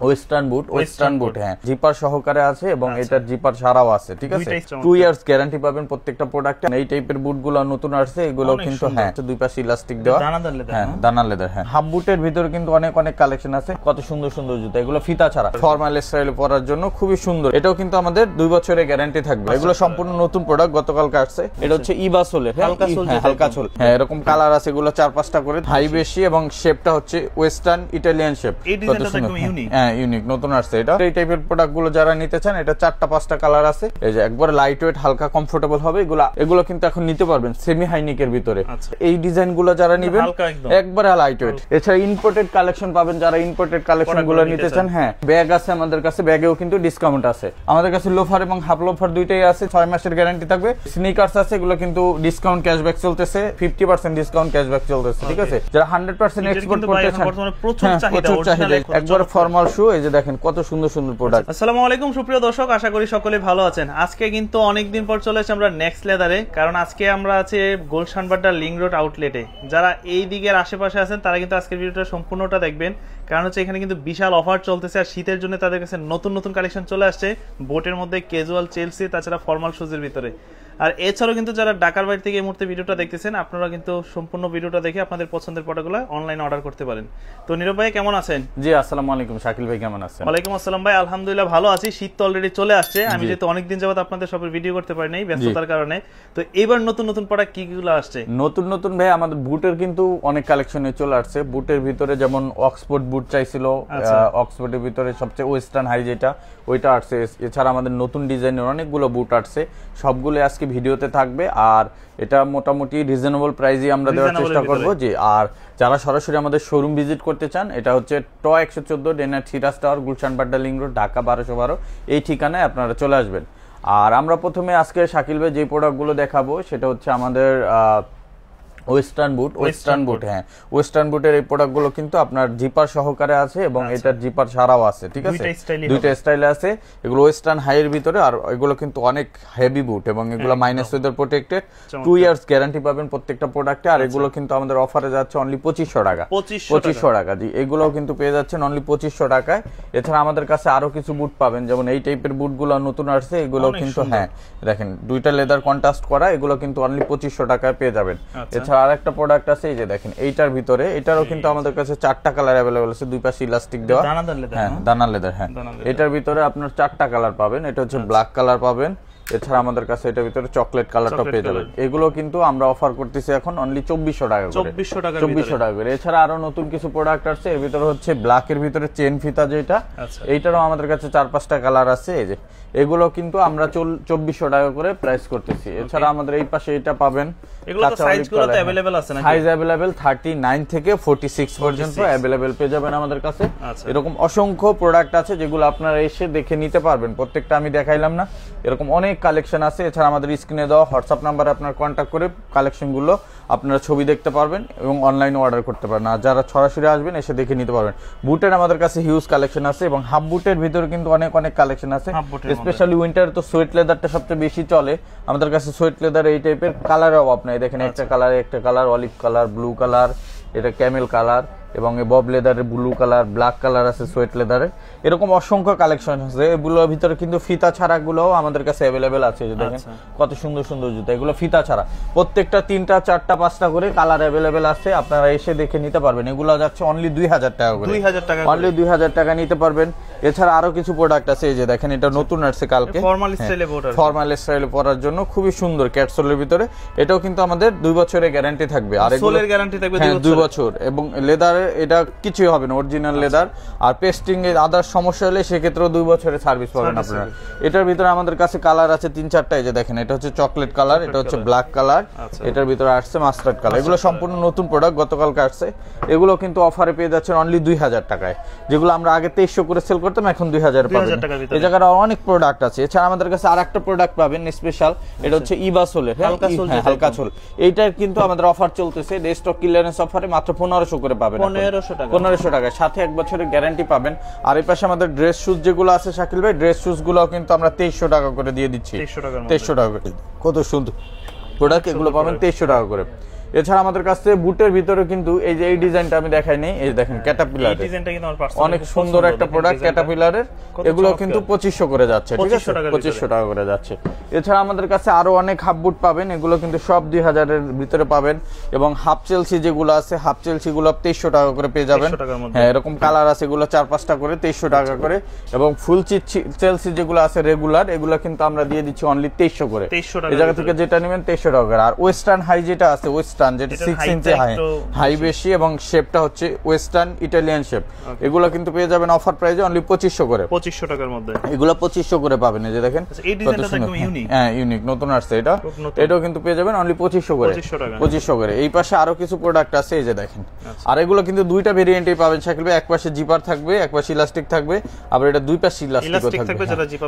Western বুট হ্যাঁ zipper সহকারে আছে এবং এটার জিপার ছাড়াও আছে, ঠিক আছে। 2 ইয়ার্স গ্যারান্টি পাবেন প্রত্যেকটা প্রোডাক্টে। এই টাইপের বুটগুলো নতুন আসছে, এগুলো কিন্তু হ্যাঁ দুই পাশে ইলাস্টিক দেওয়া, হ্যাঁ দানার লেদার। হ্যাঁ হাফ বুটের ভিতরে কিন্তু অনেক কালেকশন আছে, কত সুন্দর সুন্দর জুতা। এগুলো ফিতা ছাড়া ফর্মাল স্টাইলে পরার জন্য খুবই সুন্দর। এটাও কিন্তু আমাদের 2 বছরের গ্যারান্টি থাকবে। এগুলো সম্পূর্ণ নতুন প্রোডাক্ট, গতকালকে আসছে। এটা হচ্ছে ইবা সোলের হালকা সোল, হ্যাঁ এরকম কালার আছে। এগুলো 4-5টা করে, হাই বেশি এবং শেপটা হচ্ছে ওয়েস্টার্ন ইটালিয়ান শেপ, কত সুন্দর, হ্যাঁ ইউনিক নতুন আসছে এটা। এই টাইপের প্রোডাক্ট গুলো যারা নিতে চান, এটা 4-5টা কালার আছে। এই যে একবার লাইট ওয়েট হালকা কমফোর্টেবল হবে। এগুলো কিন্তু এখন নিতে পারবেন সেমি হাইনিকের ভিতরে। এই ডিজাইন গুলো যারা নিবেন একবারে লাইট ওয়েট। এছাড়া ইম্পোর্টেড কালেকশন পাবেন, যারা ইম্পোর্টেড কালেকশন গুলো নিতে চান। হ্যাঁ ব্যাগ আছে আমাদের কাছে, ব্যাগেও কিন্তু ডিসকাউন্ট আছে। আমাদের কাছে লোফার এবং হাফ লোফার দুইটাই আছে, 6 মাসের গ্যারান্টি থাকবে। স্নিকার্স আছে, এগুলো কিন্তু ডিসকাউন্ট ক্যাশব্যাক চলতেছে, 50% ডিসকাউন্ট ক্যাশব্যাক চলতেছে, ঠিক আছে। যারা 100% এক্সপোর্ট করতে চান, প্রচুর চাহিদা। একবার ফর্মাল শু, এই যে দেখেন কত সুন্দর সুন্দর প্রোডাক্ট। আসসালামু আলাইকুম সুপ্রিয় দর্শক, আশা করি সকলে ভালো আছেন। আজকে কিন্তু অনেকদিন পর চলে এসেছি আমরা নেক্সট লেদারে, কারণ আজকে আমরা আছি গুলশান বাড্ডা লিংক রোড আউটলেটে। যারা এই দিকের আশেপাশে আছেন তারা কিন্তু আজকের ভিডিওটা সম্পূর্ণটা দেখবেন, কারণ হচ্ছে এখানে কিন্তু বিশাল অফার চলতেছে। আর শীতের জন্য তাদের কাছে নতুন নতুন কালেকশন চলে আসছে, বোটের মধ্যে ক্যাজুয়াল, চেলসি, তাছাড়া ফর্মাল শুজের ভিতরে। আর এছাড়াও কিন্তু যারা ঢাকার বাইরে থেকে এই মুহূর্তে ভিডিওটা দেখতেছেন, আপনারা কিন্তু সম্পূর্ণ ভিডিওটা দেখে আপনাদের পছন্দের প্রোডাক্টগুলো অনলাইনে অর্ডার করতে পারেন। তো নীরব ভাই কেমন আছেন? জি আসসালামু আলাইকুম। শাকিল ভাই কেমন আছেন? ওয়ালাইকুম আসসালাম ভাই, আলহামদুলিল্লাহ ভালো আছি। শীত তো অলরেডি চলে আসছে, আমি যেহেতু অনেকদিন যাবত আপনাদের সবার ভিডিও করতে পারি নাই ব্যস্ততার কারণে। তো এবার নতুন নতুন প্রোডাক্ট কি কিগুলো আসছে? নতুন ভাই আমাদের বুটের কিন্তু অনেক কালেকশনে চলে আসছে। বুটের ভিতরে যেমন অক্সফোর্ড বুট চাইছিল, অক্সফোর্ডের ভিতরে সবচেয়ে ওয়েস্টার্ন হাই যেটা, ওইটা আসছে। এছাড়া আমাদের নতুন ডিজাইনের অনেকগুলো বুট আসছে, সবগুলো আজকে ভিডিওতে থাকবে। আর এটা মোটামুটি রিজনেবল প্রাইসে আমরা দেওয়ার চেষ্টা করব। জি, আর যারা সরাসরি আমাদের শোরুম ভিজিট করতে চান, এটা হচ্ছে ট 114 ডেনার থিরাস tower, Gulshan Badda link road, Dhaka 1212। এই ঠিকানায় আপনারা চলে আসবেন। আর আমরা প্রথমে আজকে শাকিল ভাই যে প্রোডাক্টগুলো দেখাবো সেটা হচ্ছে আমাদের ওয়েস্টার্ন বুট হ্যাঁ ওয়েস্টার্ন বুটের এই প্রোডাক্টগুলো কিন্তু আপনার জিপার সহকারে আছে এবং এটার জিপার ছাড়াও আছে, ঠিক আছে। দুইটা স্টাইলে আছে। এগুলো ওয়েস্টার্ন হাইয়ের ভিতরে, আর এগুলো কিন্তু অনেক হেভি বুট এবং এগুলো minus weather protected. 2 years guarantee পাবেন প্রত্যেকটা প্রোডাক্টে। আর এগুলো কিন্তু আমাদের অফারে যাচ্ছে অনলি 2500 টাকা। 2500 টাকা, জি। এগুলোও কিন্তু পেয়ে যাচ্ছেন অনলি 2500 টাকায়। এছাড়া আমাদের কাছে আরো কিছু বুট পাবেন, যেমন এই টাইপের বুটগুলো নতুন আসছে। এগুলো কিন্তু হ্যাঁ দেখেন দুইটা লেদার কন্ট্রাস্ট করা, এগুলো কিন্তু অনলি 2500 টাকায় পেয়ে যাবেন। আর একটা প্রোডাক্ট আছে, এই যে দেখেন এইটার ভিতরে, এটারও কিন্তু আমাদের কাছে 4টা কালার अवेलेबल আছে, দুই পাশে ইলাস্টিক দেওয়া, হ্যাঁ দানার লেদার। হ্যাঁ এটার ভিতরে আপনার 4টা কালার পাবেন। এটা হচ্ছে ব্ল্যাক কালার পাবেন, এছাড়া আমাদের কাছে এটার ভিতরে চকলেট কালারটা পেয়ে যাবেন। এগুলো কিন্তু আমরা অফার করতেছি এখন অনলি 2400 টাকা করে। 2400 টাকা করে। এছাড়া আরো নতুন কিছু প্রোডাক্ট আছে, এর ভিতরে হচ্ছে ব্ল্যাকের ভিতরে চেন ফিতা যেটা, এইটারও আমাদের কাছে 4-5টা কালার আছে। এই যে এগুলো কিন্তু আমরা 2400 টাকা করে প্রাইস করতেছি। এছাড়া আমাদের এই পাশে এটা পাবেন, এগুলো তো সাইজগুলো তো अवेलेबल আছে নাকি? সাইজ अवेलेबल 39 থেকে 46 পর্যন্ত अवेलेबल পেয়ে যাবেন আমাদের কাছে। এরকম অসংখ্য প্রোডাক্ট আছে যেগুলো আপনারা এসে দেখে নিতে পারবেন। প্রত্যেকটা আমি দেখাইলাম না, এরকম অনেক কালেকশন আছে। এছাড়া আমাদের স্ক্রিনে দেওয়া হোয়াটসঅ্যাপ নাম্বারে আপনারা কন্ট্যাক্ট করে কালেকশনগুলো আপনারা ছবি দেখতে পারবেন এবং অনলাইনে অর্ডার করতে পারবেন। আর যারা সরাসরি আসবেন এসে দেখে নিতে পারবেন। বুটের আমাদের কাছে হিউজ কালেকশন আছে এবং হাফ বুটের ভিতরে কিন্তু অনেক কালেকশন আছে। স্পেশালি উইন্টার তো সোয়েট লেদারটা সবচেয়ে বেশি চলে আমাদের কাছে। সোয়েট লেদার এই টাইপের কালারের অভাব নাই। দেখেন একটা colour olive colour, blue colour, এটা ক্যামেল কালার এবং বব লেদারের ব্লু কালার, ব্ল্যাক কালার আছে সোয়েট লেদারের। এরকম অসংখ্য কালেকশন আছে। এগুলোর ভিতরে কিন্তু ফিতা ছাড়া গুলোও আমাদের কাছে अवेलेबल আছে। যে দেখেন কত সুন্দর সুন্দর জুতা, এগুলো ফিতা ছাড়া। প্রত্যেকটা 3টা 4টা 5টা করে কালার अवेलेबल আছে, আপনারা এসে দেখে নিতে পারবেন। এগুলো যাচ্ছে অনলি 2000 টাকা করে। 2000 টাকা, অনলি 2000 টাকা নিতে পারবেন। এছাড়া আরো কিছু প্রোডাক্ট আছে, এই যে দেখেন এটা নতুন আসছে কালকে, ফর্মাল স্টাইলে পরার জন্য খুবই সুন্দর, ক্যাটসোলের ভিতরে। এটাও কিন্তু আমাদের 2 বছরের গ্যারান্টি থাকবে। আর সোলের গ্যারান্টি থাকবে 2 বছর এবং লেদার এটা কিছুই হবে না, অরিজিনাল লেদার। আর পেস্টিং এর আদার সমস্যা হলে সেক্ষেত্রেও 2 বছরের সার্ভিস পাবেন আপনারা। এটার ভিতরে আমাদের কাছে কালার আছে 3-4টা। এই যে দেখেন এটা হচ্ছে চকলেট কালার, এটা হচ্ছে ব্ল্যাক কালার, এটার ভিতরে আসছে মাস্টার্ড কালার। এগুলো সম্পূর্ণ নতুন প্রোডাক্ট, গতকালকে আসছে। এগুলো কিন্তু অফারে পেয়ে যাচ্ছেন অনলি 2000 টাকায়। যেগুলো আমরা আগে 2300 করে সেল করতাম, এখন 2000 পাবেন। এই জায়গায় অনেক প্রোডাক্ট আছে। এছাড়া আমাদের কাছে আরেকটা প্রোডাক্ট পাবেন স্পেশাল, এটা হচ্ছে ইবা সোলের হালকা সোল। এইটার কিন্তু আমাদের অফার চলতেছে, স্টক ক্লিয়ারেন্স অফারে মাত্র 1500 করে পাবেন। 1500 টাকায় সাথে 1 বছরের গ্যারান্টি পাবেন। আর এই পাশে আমাদের ড্রেস শুজ যেগুলো আছে শাকিল ভাই, ড্রেস শুজ গুলো কিন্তু আমরা 2300 টাকা করে দিয়ে দিচ্ছি। 2300 টাকা করে। কত সুন্দর প্রোডাক্ট, এগুলো পাবেন 2300 টাকা করে। এছাড়া আমাদের কাছে বুটের ভিতরে কিন্তু এই যে এই ডিজাইনটা আমি দেখাই নাই, এই দেখেন ক্যাটারপিলার, এই ডিজাইনটা কিন্তু আমার পার্সোনালি অনেক সুন্দর একটা প্রোডাক্ট ক্যাটারপিলারের। এগুলো কিন্তু 2500 করে যাচ্ছে, ঠিক আছে, 2500 টাকা করে যাচ্ছে। এছাড়া আমাদের কাছে আরো অনেক হাফ বুট পাবেন, এগুলো কিন্তু সব 2000 এর ভিতরে পাবেন। এবং হাফ চেলসি যেগুলো আছে, হাফ চেলসি গুলো 2300 টাকা করে পেয়ে যাবেন। হ্যাঁ, এরকম কালার আছে, এগুলো 4-5টা করে 2300 টাকা করে। এবং ফুল চেলসি যেগুলো আছে রেগুলার, এগুলো কিন্তু আমরা দিয়ে দিচ্ছি অনলি 2300 করে। এই জায়গা থেকে যেটা নেবেন 2300 টাকা করে। আর ওয়েস্টার্ন হাই যেটা আছে, ওয়েস্টার্ন যেটা 6 ইঞ্চি হাই বেশি এবং শেপটা হচ্ছে ওয়েস্টার্ন ইটালিয়ান শেপ, এগুলো কিন্তু পেয়ে যাবেন অফার প্রাইসে অনলি 2500 করে, 2500 টাকার মধ্যে। এগুলো 2500 করে পাবেন। এই যে দেখেন, এই ডিজাইনটা একদম ইউনিক। হ্যাঁ, ইউনিক, নতুন আসছে এটা, এটাও কিন্তু পেয়ে যাবেন অনলি 2500 করে, 2500 করে। এই পাশে আরো কিছু প্রোডাক্ট আছে, এই যে দেখেন। আর এগুলো কিন্তু দুইটা ভেরিয়েন্টই পাবেন শাকিল ভাই, এক পাশে জিপার থাকবে, এক পাশে ইলাস্টিক থাকবে, আবার এটা দুই পাশে ইলাস্টিক থাকবে।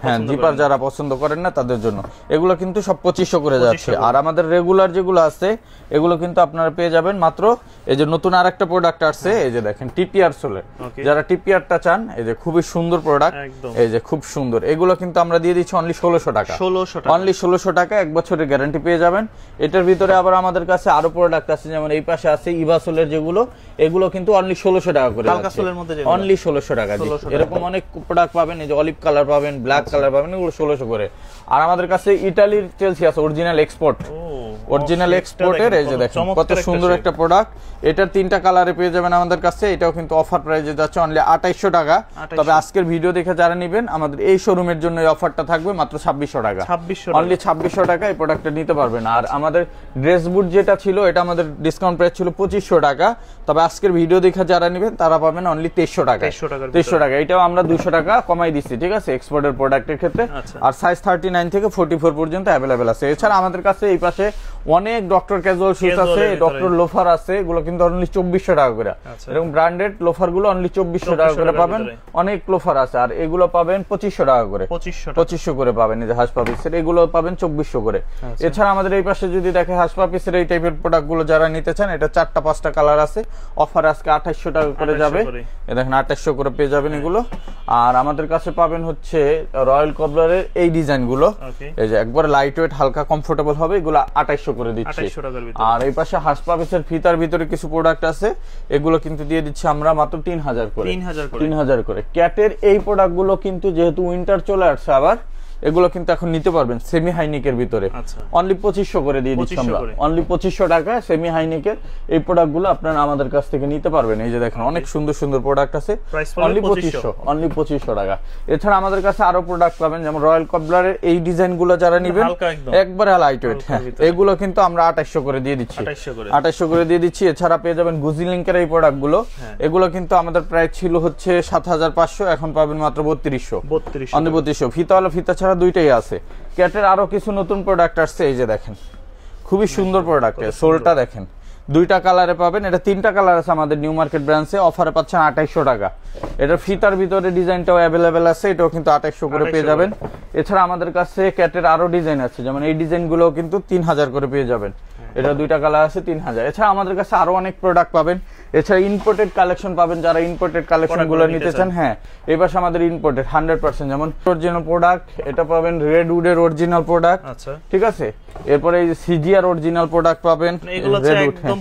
হ্যাঁ, জিপার যারা পছন্দ করেন না তাদের জন্য এগুলো কিন্তু সব 2500 করে যাচ্ছে। আর আমাদের রেগুলার যেগুলো আছে এগুলো কিন্তু আপনারা পেয়ে যাবেন মাত্র, এই যে নতুন আরেকটা প্রোডাক্ট আসছে, এই যে দেখেন টিপিআর সোলের, যারা টিপিআরটা চান, এই যে খুবই সুন্দর প্রোডাক্ট, এই যে খুব সুন্দর, এগুলো কিন্তু আমরা দিয়ে দিচ্ছি অনলি 1600 টাকা, অনলি 1600 টাকা, 1 বছরের গ্যারান্টি পেয়ে যাবেন। এটার ভিতরে আবার আমাদের কাছে আরো প্রোডাক্ট আছে, যেমন এই পাশে আছে ইভাসোলের যেগুলো, এগুলো কিন্তু অনলি 1600 টাকা করে, অনলি 1600 টাকা। এরকম অনেক প্রোডাক্ট পাবেন, এই যে অলিভ কালার পাবেন, ব্ল্যাক কালার পাবেন, এগুলো 1600 করে। আর আমাদের কাছে ইটালির চেলসি আছে, অরিজিনাল এক্সপোর্ট, অরিজিনাল এক্সপোর্টের, এই যে দেখেন কত সুন্দর একটা প্রোডাক্ট। এটার 3টা কালারে পেয়ে যাবেন আমাদের কাছে, এটাও কিন্তু অফার প্রাইসে যাচ্ছে অনলি 2800 টাকা। তবে আজকের ভিডিও দেখে যারা নেবেন আমাদের এই শোরুমের জন্য এই অফারটা থাকবে মাত্র 2600 টাকা, অনলি 2600 টাকা এই প্রোডাক্টটা নিতে পারবেন। আর আমাদের ড্রেস বুট যেটা ছিল, এটা আমাদের ডিসকাউন্ট প্রাইস ছিল 2500 টাকা, তবে আজকের ভিডিও দেখে যারা নেবেন তারা পাবেন অনলি 2300 টাকা, 2300 টাকা। এটাও আমরা 200 টাকা কমাই দিচ্ছি, ঠিক আছে, এক্সপোর্টের প্রোডাক্টের ক্ষেত্রে। আর সাইজ 39 থেকে 44 পর্যন্ত অ্যাভেলেবেল আছে। এছাড়া আমাদের কাছে এই পাশে অনেক ডক্টর ক্যাজুয়াল শুজ আছে, ডক্টর লোফার আছে, এগুলো কিন্তু অনলি 2400 টাকা করে। এরকম ব্র্যান্ডেড লোফার গুলো অনলি 2400 টাকা করে পাবেন, অনেক লোফার আছে। আর এগুলো পাবেন 2500 টাকা করে, 2500 করে পাবেন। এই যে হাসপা পিসের, এগুলো পাবেন 2400 করে। এছাড়া আমাদের এই পাশে যদি দেখে হাসপা পিসের এই টাইপের প্রোডাক্ট গুলো যারা নিতে চান, এটা 4টা-5টা কালার আছে, অফার আজকে 2800 টাকা করে যাবে। এই দেখেন 2800 করে পেয়ে যাবেন এগুলো। আর আমাদের কাছে পাবেন হচ্ছে রয়্যাল কবলারের এই ডিজাইন গুলো, এই যে একবার লাইট ওয়েট, হালকা কমফোর্টেবল হবে, এগুলো 2800 করে দিচ্ছি। আর এই পাশে হাসপা পিসের ফিতার ভিতরে কিছু প্রোডাক্ট আছে, এগুলো কিন্তু দিয়ে দিচ্ছি আমরা মাত্র 3000 করে, 3000 করে। ক্যাটের এই প্রোডাক্ট গুলো কিন্তু যেহেতু উইন্টার চলে আসছে, আবার এগুলো কিন্তু এখন নিতে পারবেন সেমি হাইনিকের ভিতরে, অনলি 2500 করে দিয়ে দিচ্ছি আমরা, অনলি 2500 টাকা সেমি হাইনিকের এই প্রোডাক্ট গুলো আপনারা আমাদের কাছ থেকে নিতে পারবেন। এই যে দেখেন অনেক সুন্দর সুন্দর প্রোডাক্ট আছে, অনলি 2500, অনলি 2500 টাকা। এছাড়া আমাদের কাছে আরো প্রোডাক্ট পাবেন, যেমন রয়্যাল কবলারের এই ডিজাইন গুলো যারা নিবেন, একবারে লাইট ওয়েট, এগুলো কিন্তু আমরা 2800 করে দিয়ে দিচ্ছি, 2800 করে দিয়ে দিচ্ছি। এছাড়া পেয়ে যাবেন গুজি লিংকের এই প্রোডাক্ট গুলো, এগুলো কিন্তু আমাদের প্রাইস ছিল হচ্ছে 7500, এখন পাবেন মাত্র 3200, অনলি 3200। ফিতা হলো, ফিতা ছাড়া দুইটাই আছে। ক্যাটের আরো কিছু নতুন প্রোডাক্ট আসছে, এই যে দেখেন খুবই সুন্দর প্রোডাক্ট, সোলটা দেখেন 2টা কালারে পাবেন, এটা 3টা কালার আছে আমাদের নিউ মার্কেট ব্র্যান্ডসে, অফারে পাচ্ছেন 2800 টাকা। এটা ফিতার ভিতরে ডিজাইনটাও অ্যাভেলেবেল আছে, এটাও কিন্তু 2800 করে পেয়ে যাবেন। এছাড়া আমাদের কাছে ক্যাটের আরো ডিজাইন আছে, যেমন এই ডিজাইন গুলো কিন্তু 3000 করে পেয়ে যাবেন, এটা 2টা কালার আছে 3000। এছাড়া আমাদের কাছে আরো অনেক প্রোডাক্ট পাবেন, এছাড়া ইম্পোর্টেড কালেকশন পাবেন, যারা ইম্পোর্টেড কালেকশন গুলো নিতে চান। হ্যাঁ, এই পাশে আমাদের ইম্পোর্টেড 100%, যেমন অরিজিনাল প্রোডাক্ট, এটা পাবেন রেডউডের অরিজিনাল প্রোডাক্ট, ঠিক আছে। এরপরে এই যে সিজিআর অরিজিনাল প্রোডাক্ট পাবেন, একদম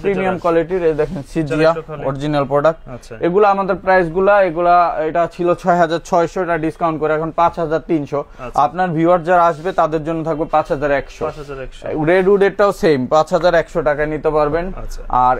প্রিমিয়াম কোয়ালিটির, এই দেখেন সিজিআর অরিজিনাল প্রোডাক্ট। এগুলো আমাদের প্রাইস গুলা, এগুলা এটা ছিল 6600, এটা ডিসকাউন্ট করে এখন 5300। আপনার ভিউয়ার যারা আসবে তাদের জন্য থাকবে 5100। রেডউডেরটাও সেম 5100 টাকায় নিতে পারবেন। আর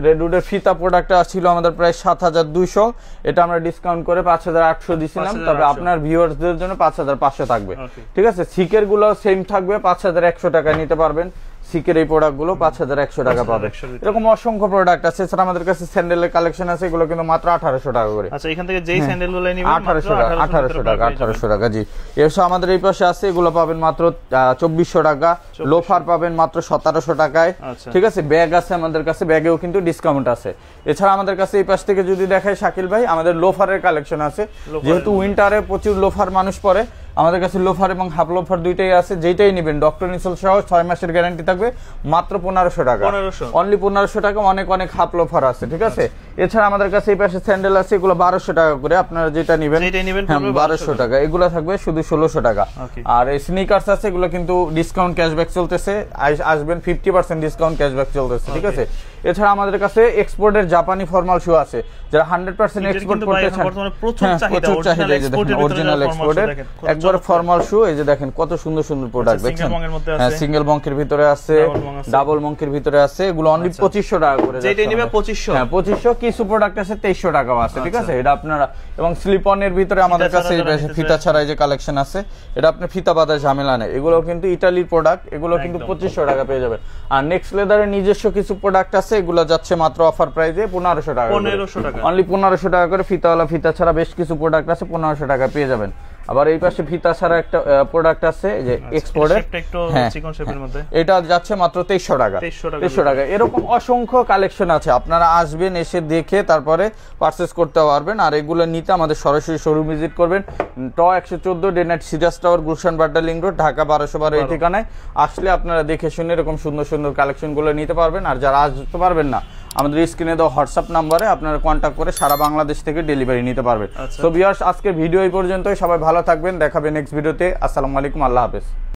রেডউডের ফিতা প্রোডাক্টটা ছিল আমাদের প্রায় 7200, এটা আমরা ডিসকাউন্ট করে 5800 দিছিলাম, তবে আপনার ভিউয়ারদের জন্য 5500 থাকবে, ঠিক আছে। সিকের গুলো সেম থাকবে, 5100 টাকায় নিতে পারবেন। সিকের এই প্রোডাক্ট গুলো 5100 টাকা পাবে। এরকম অসংখ্য প্রোডাক্ট আছে। এছাড়া আমাদের কাছে স্যান্ডেলের কালেকশন আছে, এগুলো কিন্তু মাত্র 1800 টাকা করে। আচ্ছা, এখান থেকে যেই স্যান্ডেলগুলো নেবেন 1800 টাকা, জি। এছাড়া আমাদের এই পাশে আছে, এগুলো পাবেন মাত্র 2400 টাকা। লোফার পাবেন মাত্র 1700 টাকায়, ঠিক আছে। ব্যাগ আছে আমাদের কাছে, ব্যাগেও কিন্তু ডিসকাউন্ট আছে। এছাড়া আমাদের কাছে এই পাশ থেকে যদি দেখাই শাকিল ভাই, আমাদের লোফারের কালেকশন আছে, যেহেতু উইন্টারে প্রচুর লোফার মানুষ পরে, আমাদের কাছে লোফার এবং হাফ লোফার দুইটাই আছে, যেটাই নেবেন ডক্টর ইনসোল সহ 6 মাসের গ্যারান্টি থাকবে, মাত্র 1500 টাকা, অনলি 1500 টাকা। অনেক অনেক হাফ লোফার আছে, ঠিক আছে। এছাড়া আমাদের কাছে এই পাশে স্যান্ডেল আছে, এগুলো 1200 টাকা করে, আপনারা যেটা নেবেন 1200 টাকা, এগুলো থাকবে শুধু 1600 টাকা। আর এই স্নিকার্স আছে, এগুলো কিন্তু ডিসকাউন্ট ক্যাশব্যাক চলতেছে, আসবেন 50% ডিসকাউন্ট ক্যাশব্যাক চলতেছে, ঠিক আছে। এছাড়া আমাদের কাছে এক্সপোর্টের জাপানি ফর্মাল শু আছে, যারা 100% এক্সপোর্ট করতে চান, প্রচুর চাহিদা, এই যে দেখেন অরিজিনাল এক্সপোর্টের একবার ফর্মাল শু, এই যে দেখেন কত সুন্দর সুন্দর প্রোডাক্ট দেখেন, হ্যাঁ সিঙ্গেল বঙ্কের ভিতরে আছে, ডাবল বঙ্কের ভিতরে আছে, এগুলো অনলি 2500 টাকা করে, যেটা নেবে 2500, হ্যাঁ 2500। কিছু প্রোডাক্ট আছে 2300 টাকাও আছে, ঠিক আছে। এটা আপনারা, এবং স্লিপ অনের ভিতরে আমাদের কাছে ফিতা ছাড়া যে কালেকশন আছে, এটা আপনি ফিতা বাঁধা ঝামেলা নেই, এগুলো কিন্তু ইতালির প্রোডাক্ট, এগুলো কিন্তু 2500 টাকা পেয়ে যাবেন। আর নেক্সট লেদারের নিজস্ব কিছু প্রোডাক্ট আছে, এগুলো যাচ্ছে মাত্র অফার প্রাইসে 1500 টাকা, অনলি 1500 টাকা করে। ফিতাওয়ালা ফিতা ছাড়া বেশ কিছু প্রোডাক্ট আছে, 1500 টাকা পেয়ে যাবেন। আবার এই পাশে ফিতা ছাড়া একটা প্রোডাক্ট আছে, যে এক্সপোর্টের, এটা যাচ্ছে মাত্র 2300 টাকা, 2300 টাকা। এরকম অসংখ্য কালেকশন আছে, আপনারা আসবেন, এসে দেখে তারপরে পারচেজ করতে পারবেন। আর এগুলো নিতে আমাদের সরাসরি শোরুম ভিজিট করবেন, ট 114 day night Siraj tower, Gulshan Badda link road, Dhaka 1212 এই ঠিকানায় আসলে আপনারা দেখে শুনে এরকম সুন্দর সুন্দর কালেকশনগুলো নিতে পারবেন। আর যারা আসতে পারবেন না, আমাদের স্ক্রিনে দেওয়া হোয়াটসঅ্যাপ নাম্বারে আপনারা কন্ট্যাক্ট করে সারা বাংলাদেশ থেকে ডেলিভারি নিতে পারবেন। সো ভিউয়ার্স, আজকের ভিডিও এই পর্যন্তই, সবাই ভালো থাকবেন, দেখাবে নেক্সট ভিডিওতে। আসসালামু আলাইকুম, আল্লাহ হাফেজ।